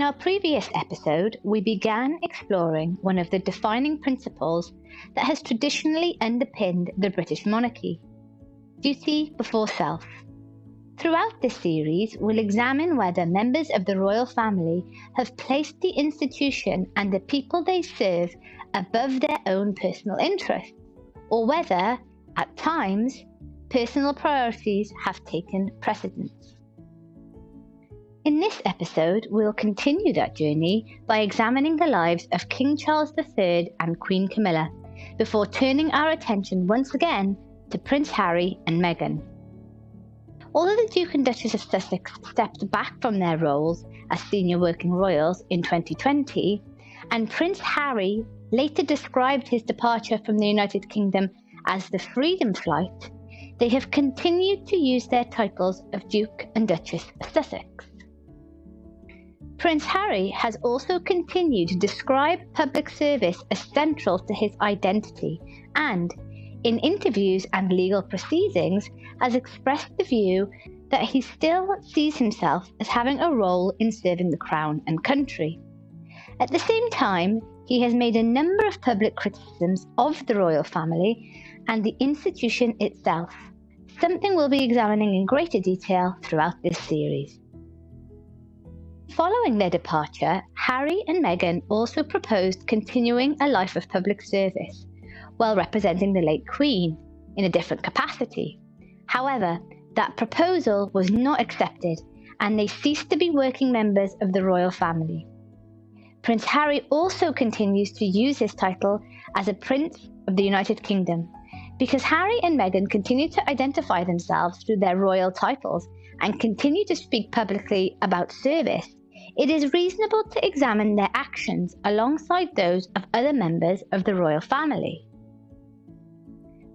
our previous episode, we began exploring one of the defining principles that has traditionally underpinned the British monarchy: duty before self. Throughout this series, we'll examine whether members of the royal family have placed the institution and the people they serve above their own personal interests, or whether, at times, personal priorities have taken precedence. In this episode, we'll continue that journey by examining the lives of King Charles III and Queen Camilla, before turning our attention once again to Prince Harry and Meghan. Although the Duke and Duchess of Sussex stepped back from their roles as senior working royals in 2020, and Prince Harry later described his departure from the United Kingdom as the Freedom Flight, they have continued to use their titles of Duke and Duchess of Sussex. Prince Harry has also continued to describe public service as central to his identity and, in interviews and legal proceedings, has expressed the view that he still sees himself as having a role in serving the Crown and country. At the same time, he has made a number of public criticisms of the royal family and the institution itself, something we'll be examining in greater detail throughout this series. Following their departure, Harry and Meghan also proposed continuing a life of public service, while representing the late Queen in a different capacity. However, that proposal was not accepted, and they ceased to be working members of the royal family. Prince Harry also continues to use his title as a Prince of the United Kingdom. Because Harry and Meghan continue to identify themselves through their royal titles and continue to speak publicly about service, it is reasonable to examine their actions alongside those of other members of the royal family.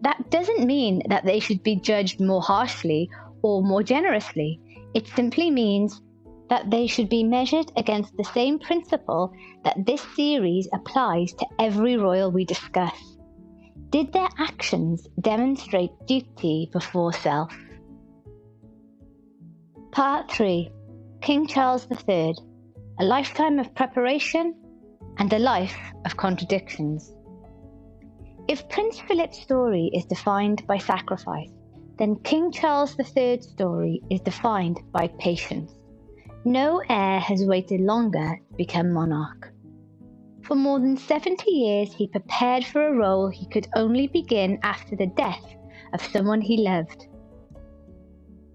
That doesn't mean that they should be judged more harshly or more generously. It simply means that they should be measured against the same principle that this series applies to every royal we discuss. Did their actions demonstrate duty before self? Part 3. King Charles III, a lifetime of preparation and a life of contradictions. If Prince Philip's story is defined by sacrifice, then King Charles III's story is defined by patience. No heir has waited longer to become monarch. For more than 70 years, he prepared for a role he could only begin after the death of someone he loved.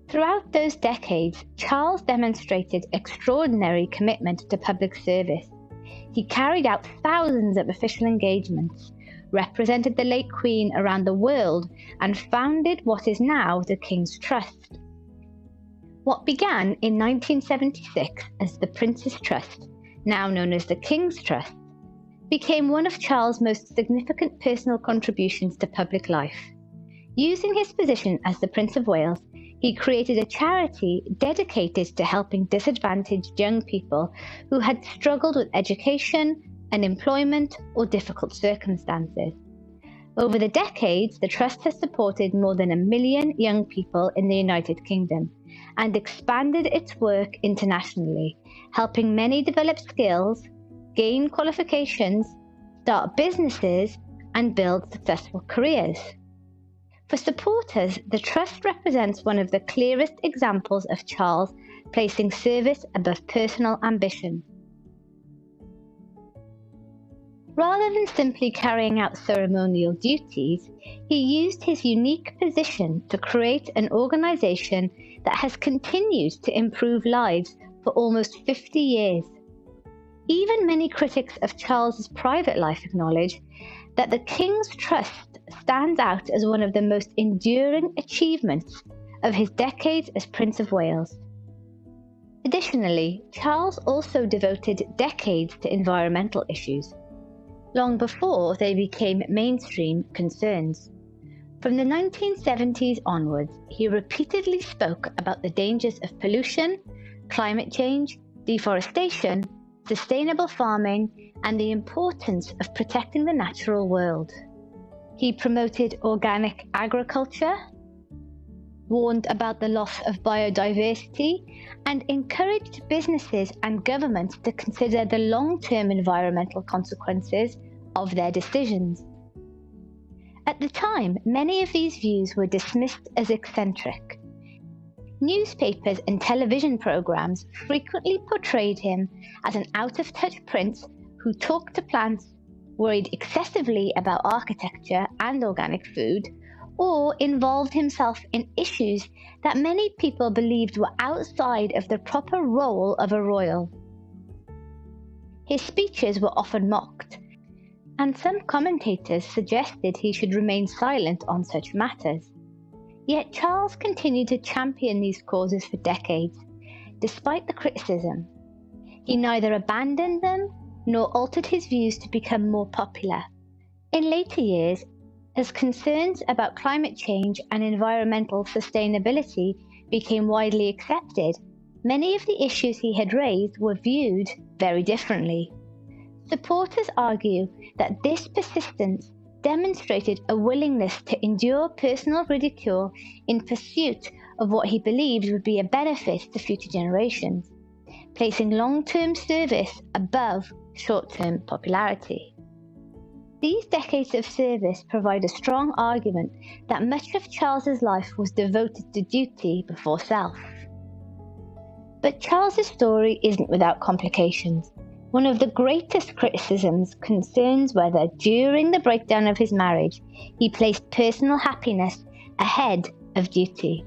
Throughout those decades, Charles demonstrated extraordinary commitment to public service. He carried out thousands of official engagements, represented the late Queen around the world, and founded what is now the King's Trust. What began in 1976 as the Prince's Trust, now known as the King's Trust, became one of Charles' most significant personal contributions to public life. Using his position as the Prince of Wales, he created a charity dedicated to helping disadvantaged young people who had struggled with education, unemployment, or difficult circumstances. Over the decades, the Trust has supported more than 1 million young people in the United Kingdom and expanded its work internationally, helping many develop skills, gain qualifications, start businesses, and build successful careers. For supporters, the Trust represents one of the clearest examples of Charles placing service above personal ambition. Rather than simply carrying out ceremonial duties, he used his unique position to create an organisation that has continued to improve lives for almost 50 years. Even many critics of Charles's private life acknowledge that the King's Trust stands out as one of the most enduring achievements of his decades as Prince of Wales. Additionally, Charles also devoted decades to environmental issues, long before they became mainstream concerns. From the 1970s onwards, he repeatedly spoke about the dangers of pollution, climate change, deforestation, sustainable farming, and the importance of protecting the natural world. He promoted organic agriculture, warned about the loss of biodiversity, and encouraged businesses and governments to consider the long-term environmental consequences of their decisions. At the time, many of these views were dismissed as eccentric. Newspapers and television programs frequently portrayed him as an out-of-touch prince who talked to plants, worried excessively about architecture and organic food, or involved himself in issues that many people believed were outside of the proper role of a royal. His speeches were often mocked, and some commentators suggested he should remain silent on such matters. Yet Charles continued to champion these causes for decades, despite the criticism. He neither abandoned them nor altered his views to become more popular. In later years, as concerns about climate change and environmental sustainability became widely accepted, many of the issues he had raised were viewed very differently. Supporters argue that this persistence demonstrated a willingness to endure personal ridicule in pursuit of what he believed would be a benefit to future generations, placing long-term service above short-term popularity. These decades of service provide a strong argument that much of Charles's life was devoted to duty before self. But Charles's story isn't without complications. One of the greatest criticisms concerns whether, during the breakdown of his marriage, he placed personal happiness ahead of duty.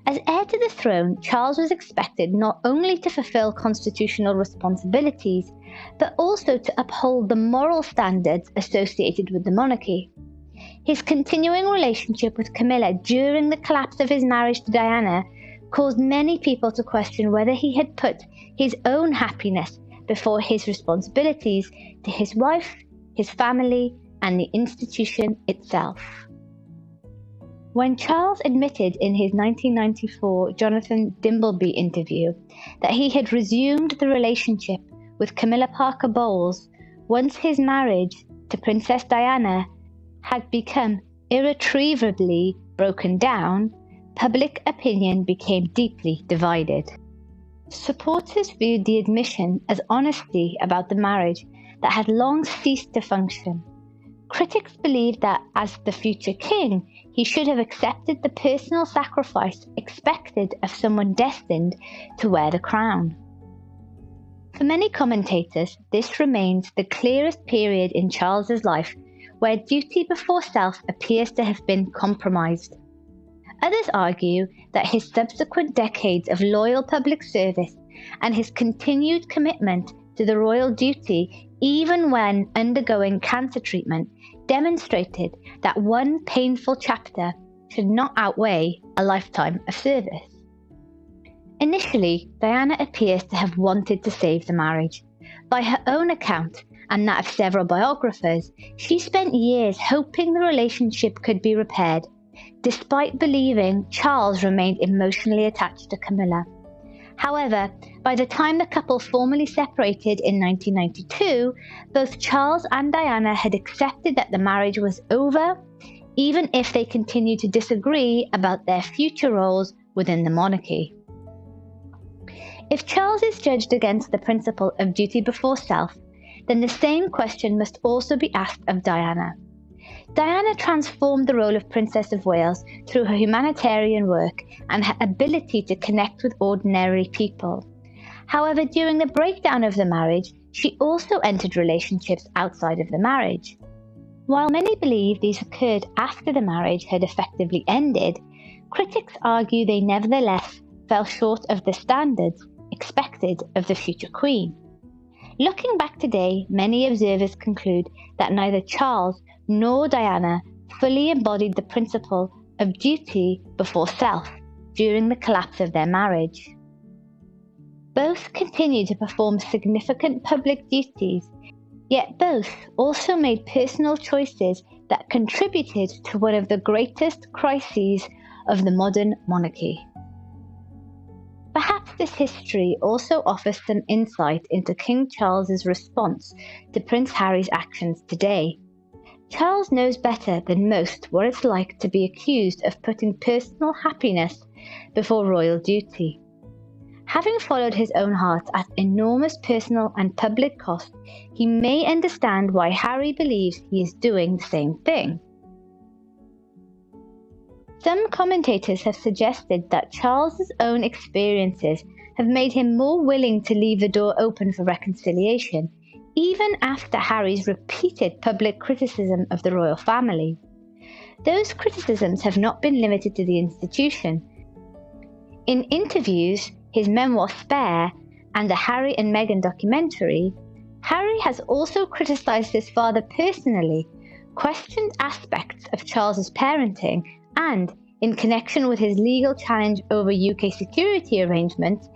As heir to the throne, Charles was expected not only to fulfill constitutional responsibilities, but also to uphold the moral standards associated with the monarchy. His continuing relationship with Camilla during the collapse of his marriage to Diana caused many people to question whether he had put his own happiness before his responsibilities to his wife, his family, and the institution itself. When Charles admitted in his 1994 Jonathan Dimbleby interview that he had resumed the relationship with Camilla Parker Bowles once his marriage to Princess Diana had become irretrievably broken down, public opinion became deeply divided. Supporters viewed the admission as honesty about the marriage that had long ceased to function. Critics believed that, as the future king, he should have accepted the personal sacrifice expected of someone destined to wear the crown. For many commentators, this remains the clearest period in Charles's life where duty before self appears to have been compromised. Others argue that his subsequent decades of loyal public service and his continued commitment to the royal duty, even when undergoing cancer treatment, demonstrated that one painful chapter should not outweigh a lifetime of service. Initially, Diana appears to have wanted to save the marriage. By her own account, and that of several biographers, she spent years hoping the relationship could be repaired, despite believing Charles remained emotionally attached to Camilla. However, by the time the couple formally separated in 1992, both Charles and Diana had accepted that the marriage was over, even if they continued to disagree about their future roles within the monarchy. If Charles is judged against the principle of duty before self, then the same question must also be asked of Diana. Diana transformed the role of Princess of Wales through her humanitarian work and her ability to connect with ordinary people. However, during the breakdown of the marriage, she also entered relationships outside of the marriage. While many believe these occurred after the marriage had effectively ended, critics argue they nevertheless fell short of the standards expected of the future queen. Looking back today, many observers conclude that neither Charles nor Diana fully embodied the principle of duty before self during the collapse of their marriage. Both continued to perform significant public duties, yet both also made personal choices that contributed to one of the greatest crises of the modern monarchy. Perhaps this history also offers some insight into King Charles's response to Prince Harry's actions today. Charles knows better than most what it's like to be accused of putting personal happiness before royal duty. Having followed his own heart at enormous personal and public cost, he may understand why Harry believes he is doing the same thing. Some commentators have suggested that Charles's own experiences have made him more willing to leave the door open for reconciliation, even after Harry's repeated public criticism of the royal family. Those criticisms have not been limited to the institution. In interviews, his memoir Spare, and the Harry and Meghan documentary, Harry has also criticised his father personally, questioned aspects of Charles's parenting, and, in connection with his legal challenge over UK security arrangements,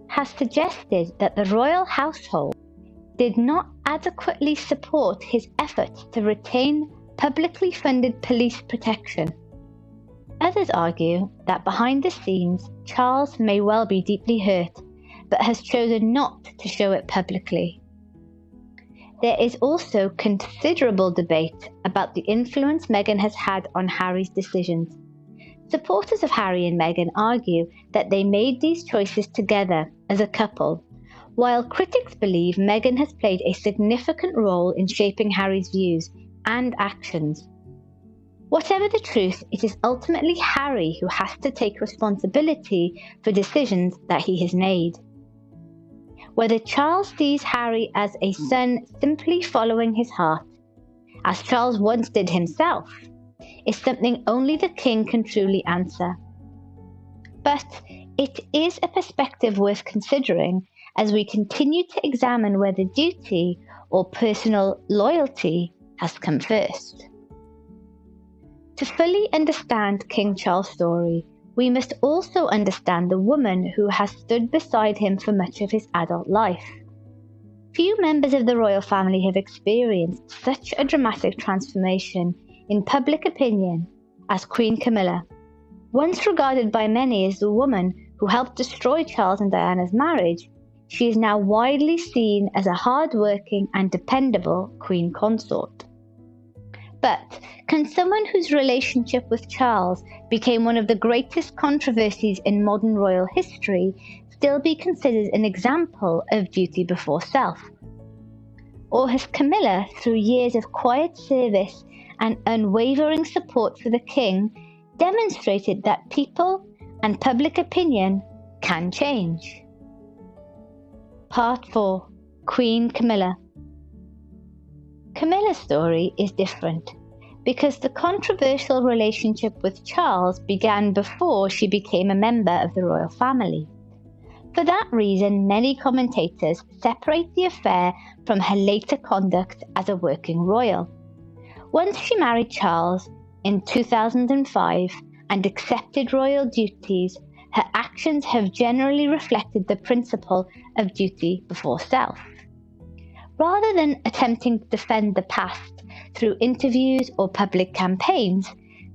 has suggested that the royal household did not adequately support his efforts to retain publicly funded police protection. Others argue that behind the scenes, Charles may well be deeply hurt, but has chosen not to show it publicly. There is also considerable debate about the influence Meghan has had on Harry's decisions. Supporters of Harry and Meghan argue that they made these choices together as a couple, while critics believe Meghan has played a significant role in shaping Harry's views and actions. Whatever the truth, it is ultimately Harry who has to take responsibility for decisions that he has made. Whether Charles sees Harry as a son simply following his heart, as Charles once did himself, is something only the king can truly answer. But it is a perspective worth considering as we continue to examine whether duty or personal loyalty has come first. To fully understand King Charles' story, we must also understand the woman who has stood beside him for much of his adult life. Few members of the royal family have experienced such a dramatic transformation in public opinion as Queen Camilla. Once regarded by many as the woman who helped destroy Charles and Diana's marriage, she is now widely seen as a hard-working and dependable queen consort. But can someone whose relationship with Charles became one of the greatest controversies in modern royal history still be considered an example of duty before self? Or has Camilla, through years of quiet service and unwavering support for the king, demonstrated that people and public opinion can change? Part 4. Queen Camilla. Camilla's story is different because the controversial relationship with Charles began before she became a member of the royal family. For that reason, many commentators separate the affair from her later conduct as a working royal. Once she married Charles in 2005 and accepted royal duties, her actions have generally reflected the principle of duty before self. Rather than attempting to defend the past through interviews or public campaigns,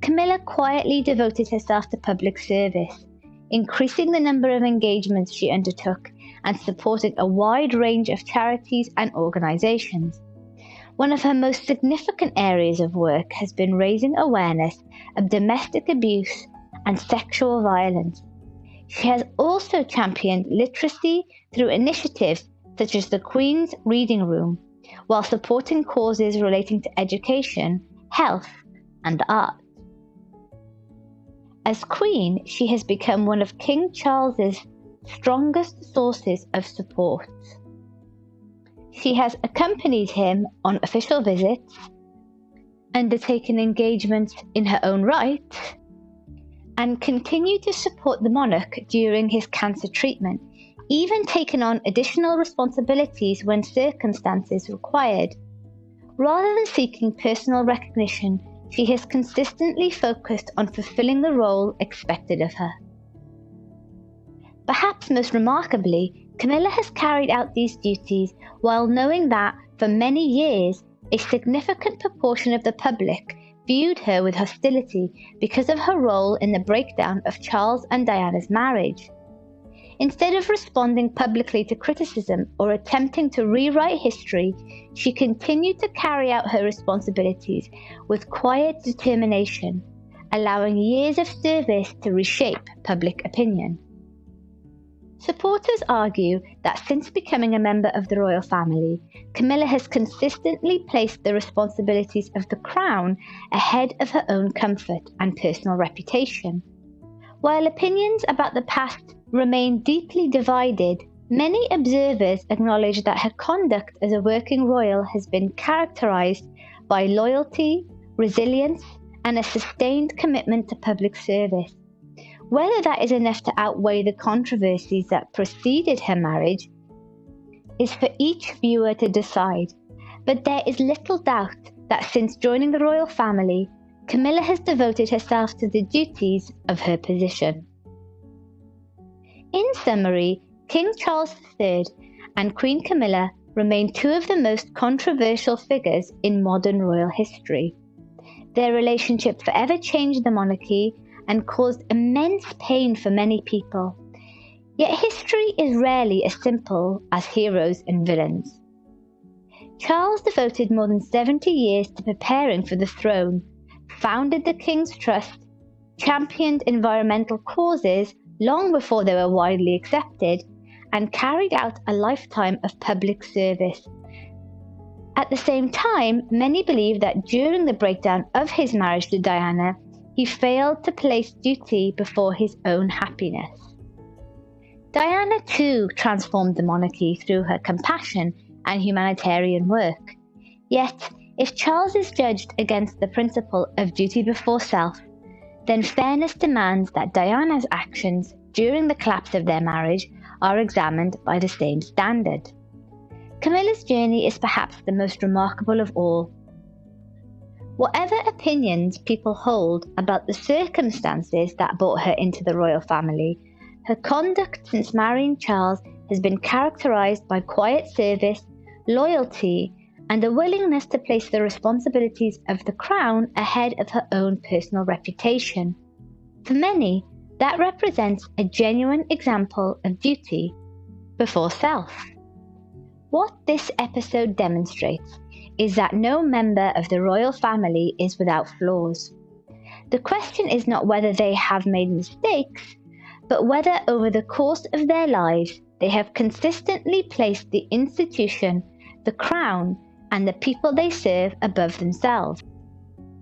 Camilla quietly devoted herself to public service, increasing the number of engagements she undertook and supporting a wide range of charities and organizations. One of her most significant areas of work has been raising awareness of domestic abuse and sexual violence. She has also championed literacy through initiatives such as the Queen's Reading Room, while supporting causes relating to education, health, and the arts. As Queen, she has become one of King Charles's strongest sources of support. She has accompanied him on official visits, undertaken engagements in her own right, and continued to support the monarch during his cancer treatment, even taken on additional responsibilities when circumstances required. Rather than seeking personal recognition, she has consistently focused on fulfilling the role expected of her. Perhaps most remarkably, Camilla has carried out these duties while knowing that, for many years, a significant proportion of the public viewed her with hostility because of her role in the breakdown of Charles and Diana's marriage. Instead of responding publicly to criticism or attempting to rewrite history, she continued to carry out her responsibilities with quiet determination, allowing years of service to reshape public opinion. Supporters argue that since becoming a member of the royal family, Camilla has consistently placed the responsibilities of the crown ahead of her own comfort and personal reputation. While opinions about the past remain deeply divided, many observers acknowledge that her conduct as a working royal has been characterized by loyalty, resilience, and a sustained commitment to public service. Whether that is enough to outweigh the controversies that preceded her marriage is for each viewer to decide, but there is little doubt that since joining the royal family, Camilla has devoted herself to the duties of her position. In summary, King Charles III and Queen Camilla remain two of the most controversial figures in modern royal history. Their relationship forever changed the monarchy and caused immense pain for many people. Yet history is rarely as simple as heroes and villains. Charles devoted more than 70 years to preparing for the throne, founded the King's Trust, championed environmental causes long before they were widely accepted, and carried out a lifetime of public service. At the same time, many believe that during the breakdown of his marriage to Diana, he failed to place duty before his own happiness. Diana too transformed the monarchy through her compassion and humanitarian work. Yet, if Charles is judged against the principle of duty before self, then fairness demands that Diana's actions during the collapse of their marriage are examined by the same standard. Camilla's journey is perhaps the most remarkable of all. Whatever opinions people hold about the circumstances that brought her into the royal family, her conduct since marrying Charles has been characterized by quiet service, loyalty, and a willingness to place the responsibilities of the crown ahead of her own personal reputation. For many, that represents a genuine example of duty before self. What this episode demonstrates is that no member of the royal family is without flaws. The question is not whether they have made mistakes, but whether over the course of their lives they have consistently placed the institution, the crown, and the people they serve above themselves.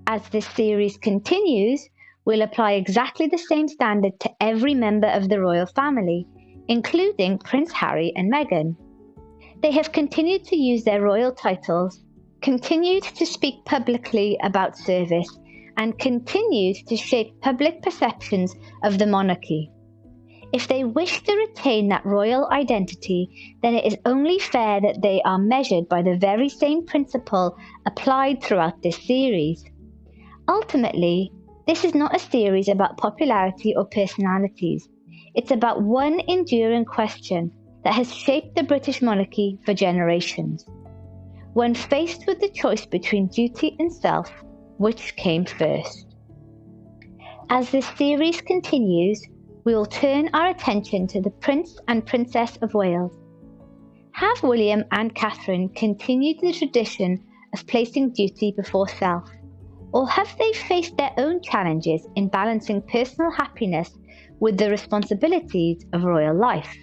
As this series continues, we'll apply exactly the same standard to every member of the royal family, including Prince Harry and Meghan. They have continued to use their royal titles, continued to speak publicly about service, and continued to shape public perceptions of the monarchy. If they wish to retain that royal identity, then it is only fair that they are measured by the very same principle applied throughout this series. Ultimately, this is not a series about popularity or personalities. It's about one enduring question that has shaped the British monarchy for generations. When faced with the choice between duty and self, which came first? As this series continues, we will turn our attention to the Prince and Princess of Wales. Have William and Catherine continued the tradition of placing duty before self, or have they faced their own challenges in balancing personal happiness with the responsibilities of royal life?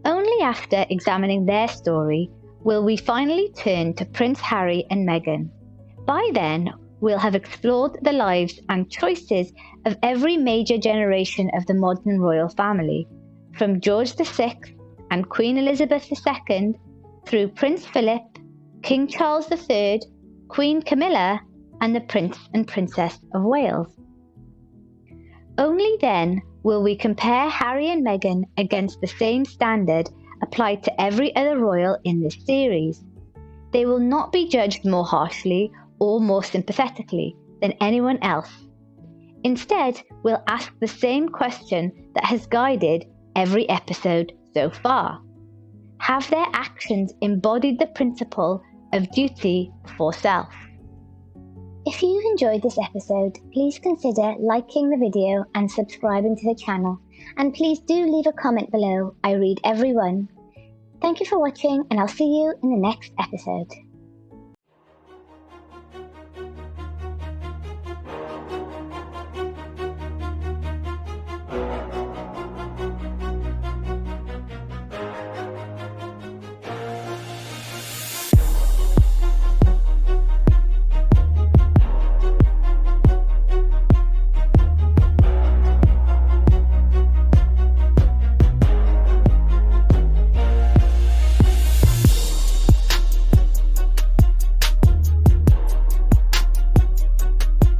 Only after examining their story will we finally turn to Prince Harry and Meghan. By then, we'll have explored the lives and choices of every major generation of the modern royal family, from George VI and Queen Elizabeth II, through Prince Philip, King Charles III, Queen Camilla, and the Prince and Princess of Wales. Only then will we compare Harry and Meghan against the same standard applied to every other royal in this series. They will not be judged more harshly or more sympathetically than anyone else. Instead, we'll ask the same question that has guided every episode so far. Have their actions embodied the principle of duty before self? If you've enjoyed this episode, please consider liking the video and subscribing to the channel, And please do leave a comment below. I read every one. Thank you for watching, and I'll see you in the next episode.